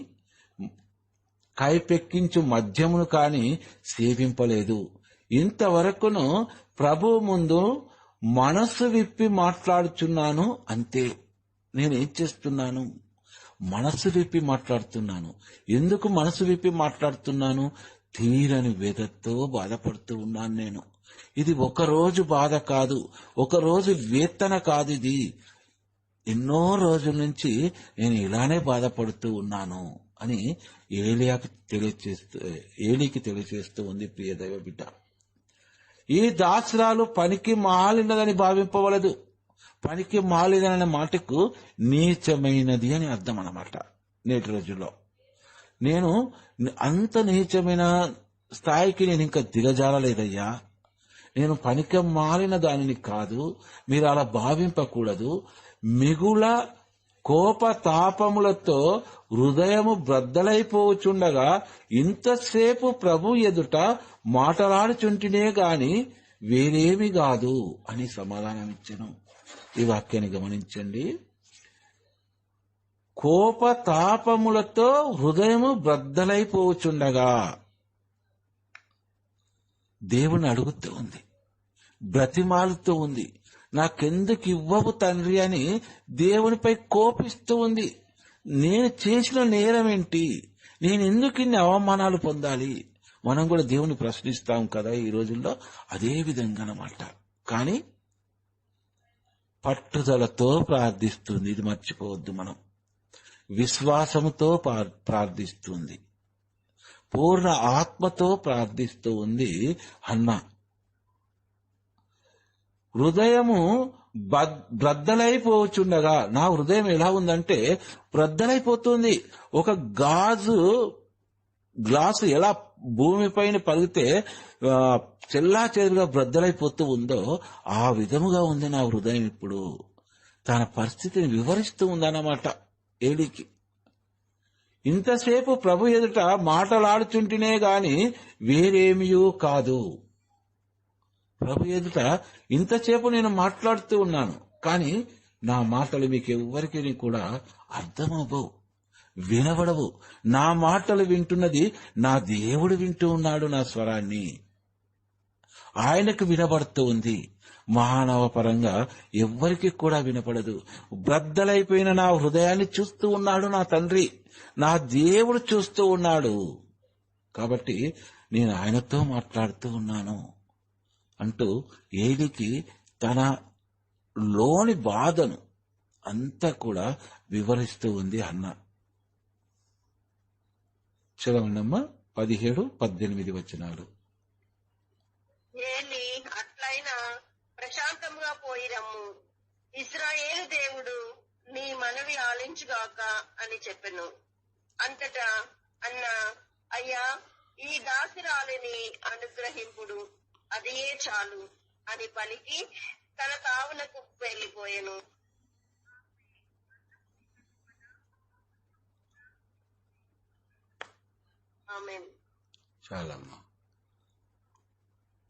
కైపెక్కించు మద్యమును కాని సేవింపలేదు. ఇంతవరకును ప్రభు ముందు మనసు విప్పి మాట్లాడుచున్నాను అంతే. నేనేం చేస్తున్నాను? మనసు విప్పి మాట్లాడుతున్నాను. ఎందుకు మనసు విప్పి మాట్లాడుతున్నాను? తీరని వేదతో బాధపడుతూ ఉన్నాను నేను. ఇది ఒకరోజు బాధ కాదు, ఒకరోజు వేతన కాదు, ఇది ఎన్నో రోజుల నుంచి నేను ఇలానే బాధపడుతూ ఉన్నాను అని ఏలీకి తెలియచేస్తూ ఉంది ప్రియ దైవ బిడ్డ. ఈ దాసరాలు పనికి మాలినదని భావింపవలదు. పనికి మాలిననే మాటకు నీచమైనది అని అర్థం అన్నమాట. నేటి రోజుల్లో నేను అంత నీచమైన స్థాయికి నేను ఇంకా దిగజారలేదయ్యా. నేను పనికి మాలిన దానిని కాదు, మీరు అలా భావింపకూడదు. మిగుల కోపతాపములతో హృదయము బ్రద్దలైపోచుండగా ఇంతసేపు ప్రభు ఎదుట మాటలాడుచుంటేనే గాని వేరేమి కాదు అని సమాధానమిచ్చెను. ఈ వాక్యాన్ని గమనించండి. కోపతాపములతో హృదయము బ్రద్దలైపోచుండగా దేవుని అడుగుతూ ఉంది, బ్రతిమాలుతూ ఉంది. నాకెందుకు ఇవ్వవు తండ్రి అని దేవునిపై కోపిస్తూ ఉంది. నేను చేసిన నేరం ఏంటి? నేను ఎందుకు ఇన్ని అవమానాలు పొందాలి? మనం కూడా దేవుని ప్రశ్నిస్తాం కదా ఈ రోజుల్లో. అదే విధంగా అన్నమాట. కానీ పట్టుదలతో ప్రార్థిస్తుంది. ఇది మర్చిపోవద్దు. మనం విశ్వాసముతో ప్రార్థిస్తుంది, పూర్ణ ఆత్మతో ప్రార్థిస్తూ ఉంది హన్నా. హృదయము బ్రద్దలైపోచుండగా, నా హృదయం ఎలా ఉందంటే బ్రద్దలైపోతుంది. ఒక గ్లాసు ఎలా భూమిపైన పలిగితే చెల్లా చెదురుగా బ్రద్దలైపోతూ ఉందో ఆ విధముగా ఉంది నా హృదయం. ఇప్పుడు తన పరిస్థితిని వివరిస్తూ ఉందన్నమాట ఏలికి. ఇంతసేపు ప్రభు ఎదుట మాటలాడుచుంటేనే గాని వేరేమియూ కాదు. ప్రభు ఎదుట ఇంతసేపు నేను మాట్లాడుతూ ఉన్నాను, కానీ నా మాటలు మీకు ఎవ్వరికి కూడా అర్థమవ్వవు, వినబడవు. నా మాటలు వింటున్నది నా దేవుడు వింటూ ఉన్నాడు. నా స్వరాన్ని ఆయనకు వినబడుతూ ఉంది. మానవ పరంగా ఎవ్వరికి కూడా వినపడదు. బ్రద్దలైపోయిన నా హృదయాన్ని చూస్తూ ఉన్నాడు నా తండ్రి, నా దేవుడు చూస్తూ ఉన్నాడు. కాబట్టి నేను ఆయనతో మాట్లాడుతూ ఉన్నాను అంటూ ఏలికి తన లోని బాధను అంతా కూడా వివరిస్తూ ఉంది అన్న. చదవండమ్మా 17-18 వచనాలు. ఏలి అట్లయినా ప్రశాంతంగా పోయిరమ్ము, ఇశ్రాయేలు దేవుడు నీ మనవి ఆలించుగాక అని చెప్పెను. అంతటా అన్న, అయ్యా ఈ దాసిరాలిని అనుగ్రహింపుడు, అదియే చాలు అని పలికి తన తావునకు వెళ్లిపోయెను. ఆమేన్. చాలమ్మా.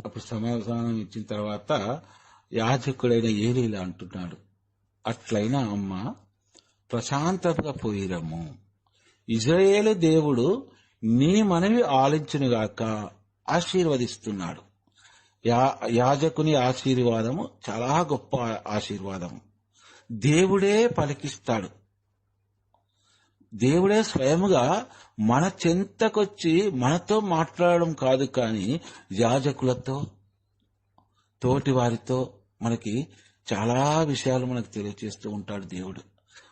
అప్పుడు సమాధానం ఇచ్చిన తర్వాత యాజకుడైన ఏలీ ఇలా అంటున్నాడు, అట్లయినా అమ్మ ప్రశాంతంగా పోయిరమ్ము, ఇశ్రాయేలు దేవుడు నీ మనవి ఆలించునుగాక ఆశీర్వదిస్తున్నాడు. యాజకుని ఆశీర్వాదము చాలా గొప్ప ఆశీర్వాదము. దేవుడే పలికిస్తాడు. దేవుడే స్వయముగా మన చెంతకొచ్చి మనతో మాట్లాడడం కాదు, కానీ యాజకులతో, తోటి వారితో మనకి చాలా విషయాలు మనకు తెలియజేస్తూ ఉంటాడు దేవుడు.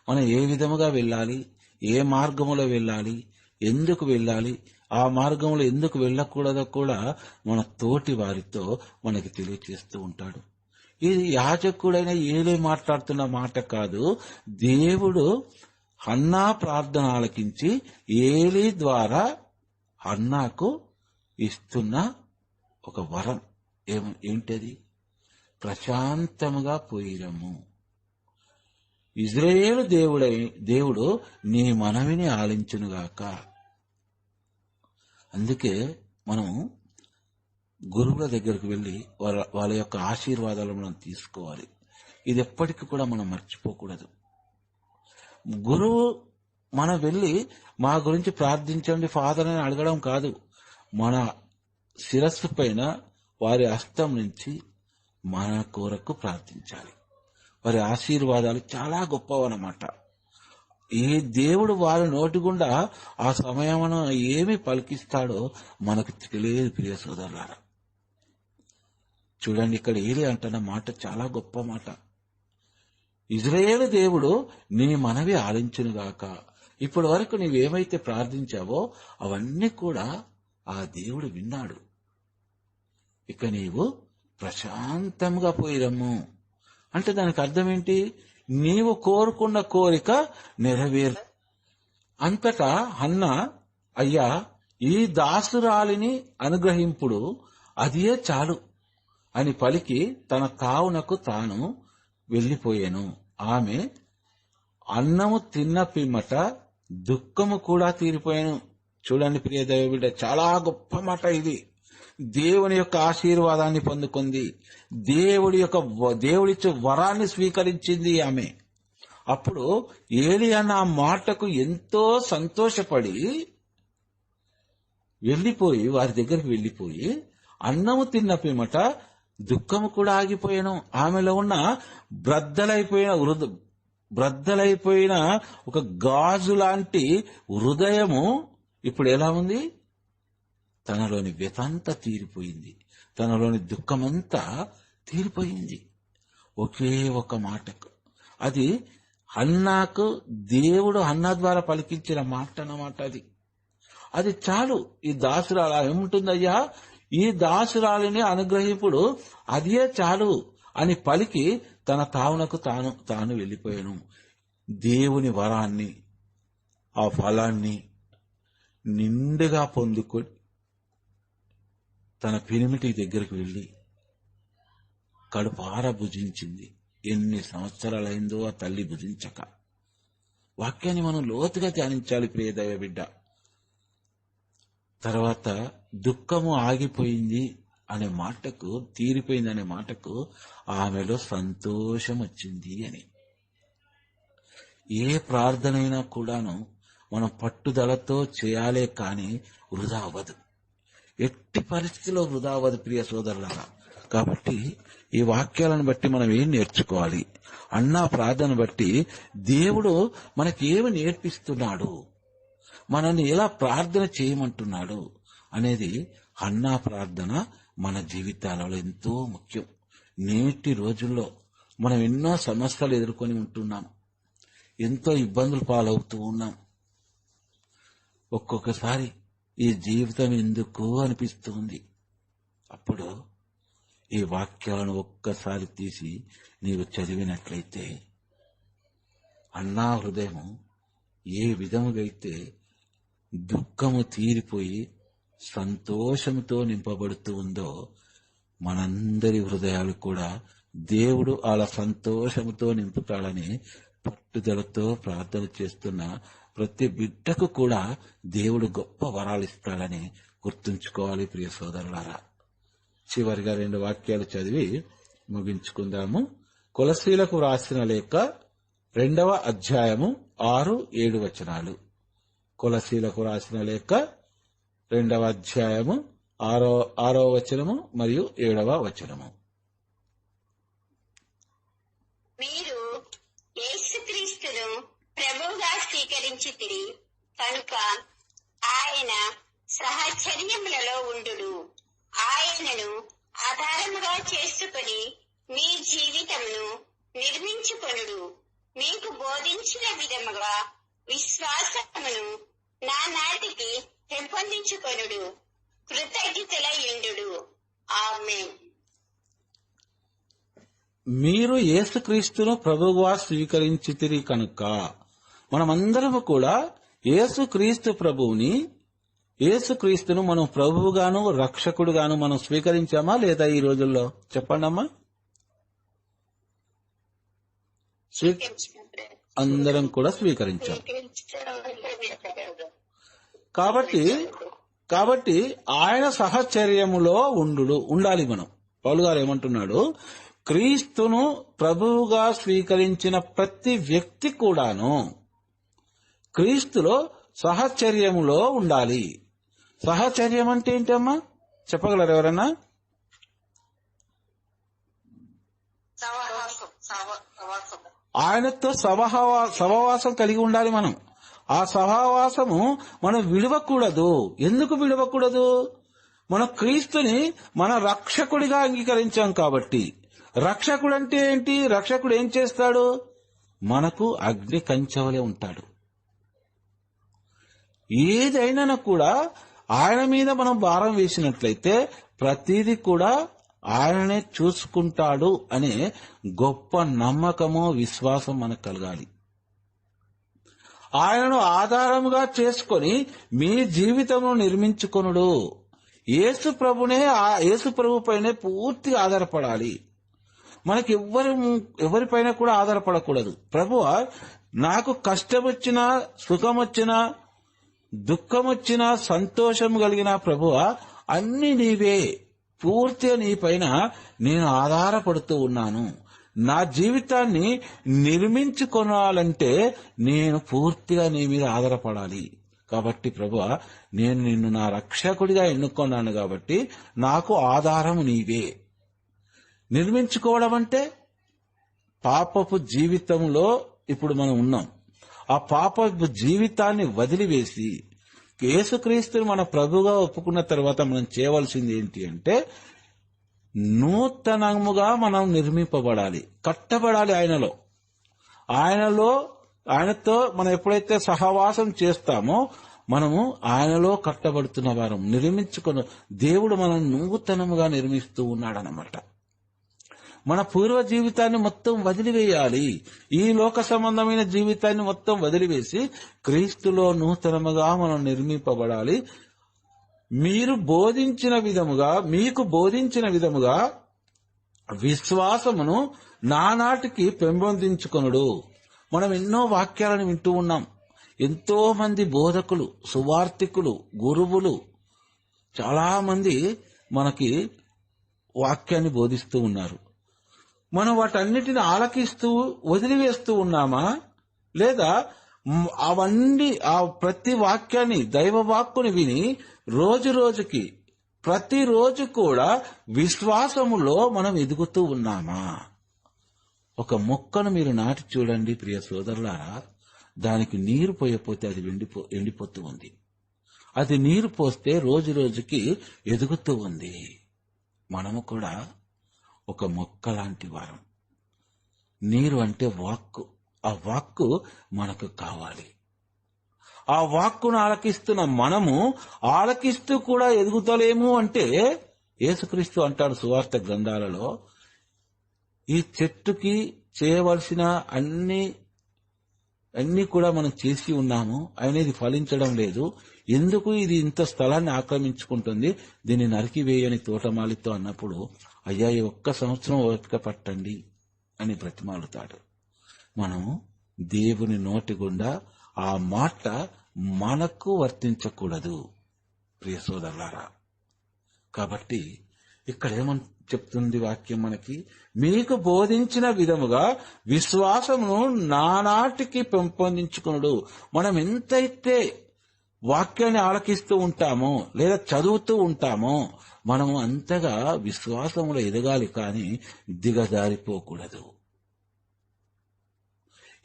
మనం ఏ విధముగా వెళ్ళాలి, ఏ మార్గంలో వెళ్ళాలి, ఎందుకు వెళ్ళాలి, ఆ మార్గంలో ఎందుకు వెళ్ళకూడదో కూడా మన తోటి వారితో మనకి తెలియజేస్తూ ఉంటాడు. ఇది యాజకుడైన ఏలీ మాట్లాడుతున్న మాట కాదు. దేవుడు హన్నా ప్రార్థన ఆలకించి ఏలీ ద్వారా హన్నాకు ఇస్తున్న ఒక వరం. ఏంటది? ప్రశాంతముగా పోయిరము, ఇశ్రాయేలు దేవుడు నీ మనవిని ఆలించునుగాక. అందుకే మనం గురువుల దగ్గరకు వెళ్లి వాళ్ళ యొక్క ఆశీర్వాదాలు మనం తీసుకోవాలి. ఇది ఎప్పటికీ కూడా మనం మర్చిపోకూడదు. గురువు మనం వెళ్లి మా గురించి ప్రార్థించండి ఫాదర్ అని అడగడం కాదు. మన శిరస్సు పైన వారి హస్తం నుంచి మన కొరకు ప్రార్థించాలి. వారి ఆశీర్వాదాలు చాలా గొప్పవన్నమాట. ఏ దేవుడు వారి నోటి గుండా ఆ సమయమున ఏమి పలికిస్తాడో మనకు తెలియదు ప్రియ సోదరులారా. చూడండి, ఇక్కడ ఏలీ అంటున్న మాట చాలా గొప్ప మాట. ఇశ్రాయేలు దేవుడు నీ మనవి ఆలించునుగాక. ఇప్పటి వరకు నీవేమైతే ప్రార్థించావో అవన్నీ కూడా ఆ దేవుడు విన్నాడు. ఇక నీవు ప్రశాంతంగా పోయిరమ్ము అంటే దానికి అర్థం ఏంటి? నీవు కోరుకున్న కోరిక నెరవేరు. అంతటా హన్నా, అయ్యా ఈ దాసురాలిని అనుగ్రహింపుడు, అదియే చాలు అని పలికి తన తావునకు తాను వెళ్లిపోయాను. ఆమె అన్నము తిన్న పిమ్మట దుఃఖము కూడా తీరిపోయాను. చూడండి ప్రియ దైవ బిడ్డ, చాలా గొప్ప మాట ఇది. దేవుని యొక్క ఆశీర్వాదాన్ని పొందుకుంది, దేవుడిచ్చే వరాన్ని స్వీకరించింది ఆమె. అప్పుడు ఏలీ అన్న ఆ మాటకు ఎంతో సంతోషపడి వారి దగ్గరికి వెళ్లిపోయి అన్నము తిన్న పిమ్మట దుఃఖము కూడా ఆగిపోయాను. ఆమెలో ఉన్న బ్రద్దలైపోయిన ఒక గాజు లాంటి హృదయము ఇప్పుడు ఎలా ఉంది? తనలోని వ్యతంతా తీరిపోయింది, తనలోని దుఃఖమంతా తీరిపోయింది ఒకే ఒక మాటకు. అది హన్నాకు దేవుడు హన్నా ద్వారా పలికించిన మాట అన్నమాట. అది చాలు. ఈ దాసురాలు ఏముంటుందయ్యా, ఈ దాసురాలిని అనుగ్రహింపుడు అదే చాలు అని పలికి తన తావునకు తాను వెళ్లిపోయాను. దేవుని వరాన్ని, ఆ ఫలాన్ని నిండుగా పొందుకొని తన పెనిమిటి దగ్గరికి వెళ్లి కడుపార భుజించింది. ఎన్ని సంవత్సరాలైందో ఆ తల్లి భుజించక. వాక్యాన్ని మనం లోతుగా ధ్యానించాలి ప్రియ దైవ బిడ్డ. తర్వాత దుఃఖము ఆగిపోయింది అనే మాటకు, తీరిపోయింది అనే మాటకు ఆమెలో సంతోషం వచ్చింది అని. ఏ ప్రార్థనైనా కూడాను మనం పట్టుదలతో చేయాలే కాని వృధా అవ్వదు. ఎట్టి పరిస్థితిలో వృధా అవ్వదు ప్రియ సోదరులారా. కాబట్టి ఈ వాక్యాలను బట్టి మనం ఏం నేర్చుకోవాలి? అన్నా ప్రార్థన బట్టి దేవుడు మనకేమి నేర్పిస్తున్నాడు, మనల్ని ఎలా ప్రార్థన చేయమంటున్నాడు అనేది హన్నా ప్రార్థన మన జీవితాలలో ఎంతో ముఖ్యం. నేటి రోజుల్లో మనం ఎన్నో సమస్యలు ఎదుర్కొని ఉంటున్నాం, ఎంతో ఇబ్బందులు పాలవుతూ ఉన్నాం. ఒక్కొక్కసారి ఈ జీవితం ఎందుకు అనిపిస్తుంది. అప్పుడు ఈ వాక్యాలను ఒక్కసారి తీసి నీవు చదివినట్లయితే అన్నా హృదయం ఏ విధముగా అయితే దుఃఖము తీరిపోయి సంతోషంతో నింపబడుతూ ఉందో, మనందరి హృదయాలు కూడా దేవుడు అలా సంతోషంతో నింపుతాడని పట్టుదలతో ప్రార్థన చేస్తున్న ప్రతి బిడ్డకు కూడా దేవుడు గొప్ప వరాలు ఇస్తాడని గుర్తుంచుకోవాలి ప్రియ సోదరులారా. చివరిగా 2 వాక్యాలు చదివి ముగించుకుందాము. కొలసీలకు రాసిన లేఖ 2వ అధ్యాయము 6-7 వచనాలు. కొలసీలకు రాసిన లేఖ 2వ అధ్యాయము 6వ వచనము మరియు 7వ వచనము. మీరు యేసుక్రీస్తును ప్రభువుగా స్వీకరించితిరి కనుక ఆయన సహచర్యములలో ఉండుడు. ఆయనను ఆధారముగా చేసుకుని మీ జీవితమును నిర్మించుకొనుడు. మీకు బోధించిన విధముగా విశ్వాసమును నానాటికి పెంపొందించుకొనుడు. కృతజ్ఞతలయుండుడు. ఆమేన్. మీరు యేసుక్రీస్తును ప్రభువుగా స్వీకరించితిరి కనుక, మనమందరము కూడా యేసుక్రీస్తును మనం ప్రభువుగాను రక్షకుడుగాను మనం స్వీకరించామా లేదా? ఈ రోజుల్లో చెప్పండమ్మా. అందరం కూడా స్వీకరించాం. కాబట్టి ఆయన సహచర్యములో ఉండాలి మనం. పౌలు గారు ఏమంటున్నాడు? క్రీస్తును ప్రభువుగా స్వీకరించిన ప్రతి వ్యక్తి కూడాను క్రీస్తులో సహచర్యములో ఉండాలి. సహచర్యం అంటే ఏంటమ్మా? చెప్పగలరు ఎవరన్నా? ఆయనతో సహవాసం కలిగి ఉండాలి మనం. ఆ సహవాసము మనం విడవకూడదు. ఎందుకు విడవకూడదు? మనం క్రీస్తుని మన రక్షకుడిగా అంగీకరించాం కాబట్టి. రక్షకుడు అంటే ఏంటి? రక్షకుడు ఏం చేస్తాడు? మనకు అగ్ని కంచెవలే ఉంటాడు. ఏదైనా కూడా ఆయన మీద మనం భారం వేసినట్లయితే ప్రతిదీ కూడా ఆయననే చూసుకుంటాడు అనే గొప్ప నమ్మకము, విశ్వాసం మనకు కలగాలి. ఆయనను ఆధారముగా చేసుకొని మీ జీవితమును నిర్మించుకొనుడు. యేసు ప్రభు పైనే పూర్తిగా ఆధారపడాలి. మనకి ఎవరిపైన కూడా ఆధారపడకూడదు. ప్రభువా, నాకు కష్టం వచ్చినా, సుఖం వచ్చినా, దుఃఖం వచ్చినా, సంతోషం కలిగిన ప్రభువా, అన్ని నీవే, పూర్తిగా నీ పైన నేను ఆధారపడుతూ ఉన్నాను. నా జీవితాన్ని నిర్మించుకోవాలంటే నేను పూర్తిగా నీ మీద ఆధారపడాలి. కాబట్టి ప్రభువా, నేను నిన్ను నా రక్షకుడిగా ఎన్నుకున్నాను కాబట్టి నాకు ఆధారము నీవే. నిర్మించుకోవడం అంటే పాపపు జీవితంలో ఇప్పుడు మనం ఉన్నాం. ఆ పాపపు జీవితాన్ని వదిలివేసి యేసుక్రీస్తుని మన ప్రభుగా ఒప్పుకున్న తర్వాత మనం చేయవలసింది ఏంటి అంటే నూతనముగా మనం నిర్మింపబడాలి, కట్టబడాలి. ఆయనతో మనం ఎప్పుడైతే సహవాసం చేస్తామో మనము ఆయనలో కట్టబడుతున్న వారం, నిర్మించుకున్న దేవుడు మనం నూతనముగా నిర్మిస్తూ ఉన్నాడనమాట. మన పూర్వ జీవితాన్ని మొత్తం వదిలివేయాలి. ఈ లోక సంబంధమైన జీవితాన్ని మొత్తం వదిలివేసి క్రీస్తులో నూతనముగా మనం నిర్మింపబడాలి. మీకు బోధించిన విధముగా విశ్వాసమును నానాటికి పెంపొందించుకొనుడు. మనం ఎన్నో వాక్యాలను వింటూ ఉన్నాం. ఎంతో మంది బోధకులు, సువార్తికులు, గురువులు చాలా మంది మనకి వాక్యాన్ని బోధిస్తూ ఉన్నారు. మనం వాటన్నిటిని ఆలకిస్తూ వదిలివేస్తూ ఉన్నామా? లేదా ఆ ప్రతి వాక్యాన్ని, దైవ వాక్కుని విని రోజుకి ప్రతిరోజు కూడా విశ్వాసములో మనం ఎదుగుతూ ఉన్నామా? ఒక మొక్కను మీరు నాటి చూడండి ప్రియ సోదరులారా, దానికి నీరు పోయకపోతే అది ఎండిపోతూ ఉంది. అది నీరు పోస్తే రోజుకి ఎదుగుతూ ఉంది. మనము కూడా ఒక మొక్క లాంటి వారం. నీరు అంటే వాక్కు. ఆ వాక్కు మనకు కావాలి. ఆ వాక్కును ఆలకిస్తున్న మనము ఆలకిస్తూ కూడా ఎదుగుతలేము అంటే యేసుక్రీస్తు అంటాడు సువార్త గ్రంథాలలో, ఈ చెట్టుకి చేయవలసిన అన్ని కూడా మనం చేసి ఉన్నాము, అనేది ఫలించడం లేదు, ఎందుకు ఇది ఇంత స్థలాన్ని ఆక్రమించుకుంటుంది, దీన్ని నరికివేయని తోటమాలితో అన్నప్పుడు, అయ్యా ఈ 1 సంవత్సరం ఓపిక పట్టండి అని బ్రతిమాలుతాడు. మనము దేవుని నోటి గుండా ఆ మాట మనకు వర్తించకూడదు ప్రియ సోదరులారా. కాబట్టి ఇక్కడ ఏమని చెప్తుంది వాక్యం మనకి, మీకు బోధించిన విధముగా విశ్వాసమును నానాటికి పెంపొందించుకునుడు. మనం ఎంతైతే వాక్యాన్ని ఆలకిస్తూ ఉంటామో లేదా చదువుతూ ఉంటామో మనము అంతగా విశ్వాసములో ఎదగాలి, కానీ దిగజారిపోకూడదు.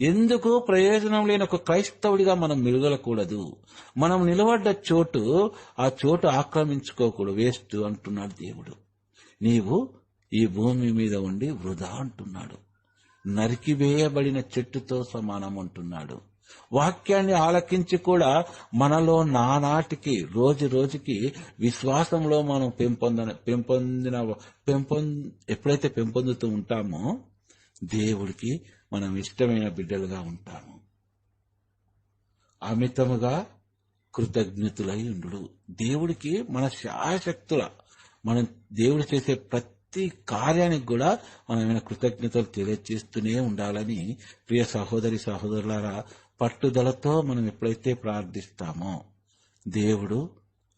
ఎందుకు ప్రయోజనం లేని ఒక క్రైస్తవుడిగా మనం మిగలకూడదు. మనం నిలబడ్డ చోటు, ఆ చోటు ఆక్రమించుకోకూడదు. వేస్ట్ అంటున్నాడు దేవుడు. నీవు ఈ భూమి మీద ఉండి వృధా అంటున్నాడు. నరికివేయబడిన చెట్టుతో సమానం అంటున్నాడు. వాక్యాన్ని ఆలకించి కూడా మనలో నానాటికి రోజు రోజుకి విశ్వాసంలో మనం ఎప్పుడైతే పెంపొందుతూ ఉంటామో దేవుడికి మనం ఇష్టమైన బిడ్డలుగా ఉంటాము. అమితముగా కృతజ్ఞతులై ఉండు. దేవుడికి మన శాయశక్తుల మనం దేవుడు చేసే ప్రతి కార్యానికి కూడా మనమైన కృతజ్ఞతలు తెలియజేస్తూనే ఉండాలని ప్రియ సహోదరి సహోదరులారా, పట్టుదలతో మనం ఎప్పుడైతే ప్రార్థిస్తామో దేవుడు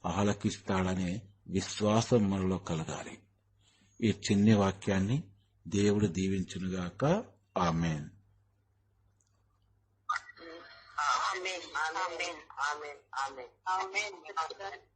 ఆలకిస్తాడనే విశ్వాసం మనలో కలగాలి. ఈ చిన్ని వాక్యాన్ని దేవుడు దీవించునుగాక. ఆమేన్. ఆమేన్. ఆమేన్. ఆమేన్. ఆమేన్. ఆమేన్.